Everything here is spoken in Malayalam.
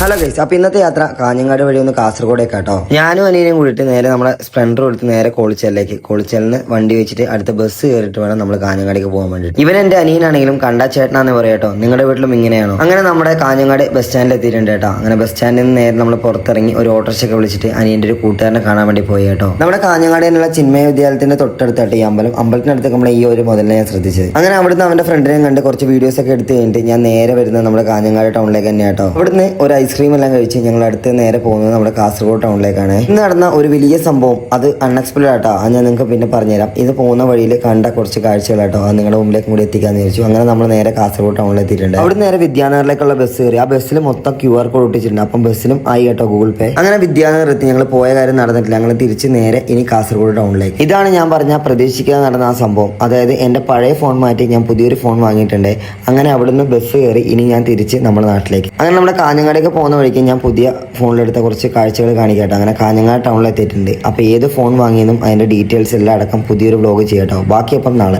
ഹലോ ഗൈസ്, അപ്പൊ ഇന്നത്തെ യാത്ര കാഞ്ഞങ്ങാട് വഴി ഒന്ന് കാസർഗോഡേക്ക് കേട്ടോ. ഞാനും അനിയനും കൂടിയിട്ട് നേരെ നമ്മളെ സ്പ്ലെൻഡർ എടുത്ത് നേരെ കോളിച്ചലിന് വണ്ടി വെച്ചിട്ട് അടുത്ത ബസ് കയറിയിട്ട് വേണം നമ്മൾ കാഞ്ഞങ്ങാടേക്ക് പോകാൻ വേണ്ടിയിട്ട്. ഇവൻ എന്റെ അനിയനാണെങ്കിലും കണ്ടാ ചേട്ടനാന്ന് പറയാട്ടോ. നിങ്ങളുടെ വീട്ടിലും ഇങ്ങനെയാണോ? അങ്ങനെ നമ്മുടെ കാഞ്ഞങ്ങാട് ബസ് സ്റ്റാൻഡിൽ എത്തിയിട്ടുണ്ട് കേട്ടോ. അങ്ങനെ ബസ് സ്റ്റാൻഡിൽ നിന്ന് നേരെ നമ്മൾ പുറത്തിറങ്ങി ഒരു ഓട്ടോറിക്ഷയൊക്കെ വിളിച്ചിട്ട് അനിയന്റെ ഒരു കൂട്ടുകാരനെ കാണാൻ വേണ്ടി പോയി കേട്ടോ. നമ്മുടെ കാഞ്ഞങ്ങാടിനുള്ള ചിന്മയ വിദ്യാലയത്തിന്റെ തൊട്ടടുത്തായിട്ട് ഈ അമ്പലത്തിനടുത്ത് നമ്മൾ ഈ ഒരു മുതലിനെ ഞാൻ ശ്രദ്ധിച്ചത്. അങ്ങനെ അവിടുന്ന് അവന്റെ ഫ്രണ്ടിനെയും കണ്ട് കുറച്ച് വീഡിയോസ് ഒക്കെ എടുത്ത് കഴിഞ്ഞിട്ട് ഞാൻ നേരെ വരുന്നത് നമ്മുടെ കാഞ്ഞങ്ങാട് ടൗണിലേക്ക് തന്നെ കേട്ടോ. അവിടുന്ന് ഒരു ഐസ്ക്രീം എല്ലാം കഴിച്ച് ഞങ്ങൾ അടുത്ത് നേരെ പോകുന്നത് നമ്മുടെ കാസർഗോഡ് ടൗണിലേക്കാണ്. ഇന്ന് നടന്ന ഒരു വലിയ സംഭവം, അത് അൺഎക്സ്പെക്ടഡ് ആട്ടോ. അത് ഞാൻ നിങ്ങൾക്ക് പിന്നെ പറഞ്ഞുതരാം. ഇത് പോകുന്ന വഴിയിൽ കണ്ട കുറച്ച് കാഴ്ചകളാട്ടോ, അത് നിങ്ങളുടെ മുമ്പിലേക്കും കൂടി എത്തിക്കാന്ന് വിചാരിച്ചു. അങ്ങനെ നമ്മൾ നേരെ കാസർഗോഡ് ടൗണിൽ എത്തിയിട്ടുണ്ട്. അവിടെ നേരെ വിദ്യാനഗറിലേക്കുള്ള ബസ് കയറി. ആ ബസ്സിൽ മൊത്തം QR കോഡ് ഒട്ടിച്ചിട്ടുണ്ട്. അപ്പം ബസ്സിലും ആയി കേട്ടോ ഗൂഗിൾ പേ. അങ്ങനെ വിദ്യാനഗർ എത്തി. ഞങ്ങൾ പോയ കാര്യം നടന്നിട്ടില്ല. ഞങ്ങൾ തിരിച്ച് നേരെ ഇനി കാസർഗോഡ് ടൗണിലേക്ക്. ഇതാണ് ഞാൻ പറഞ്ഞ പ്രതീക്ഷിക്കാതെ നടന്ന ആ സംഭവം. അതായത് എന്റെ പഴയ ഫോൺ മാറ്റി ഞാൻ പുതിയൊരു ഫോൺ വാങ്ങിയിട്ടുണ്ട്. അങ്ങനെ അവിടുന്ന് ബസ് കയറി ഇനി ഞാൻ തിരിച്ച് നമ്മുടെ നാട്ടിലേക്ക്. അങ്ങനെ നമ്മുടെ കാഞ്ഞങ്ങാടേക്ക് പോകുന്ന വഴിക്ക് ഞാൻ പുതിയ ഫോണിലെടുത്ത കുറച്ച് കാഴ്ചകൾ കാണിക്കട്ടോ. അങ്ങനെ കാഞ്ഞങ്ങാട് ടൗണിൽ എത്തിയിട്ടുണ്ട്. അപ്പോൾ ഏത് ഫോൺ വാങ്ങിയെന്നും അതിന്റെ ഡീറ്റെയിൽസ് എല്ലാം അടക്കം പുതിയൊരു വ്ലോഗ് ചെയ്യട്ടോ. ബാക്കി അപ്പം നാളെ.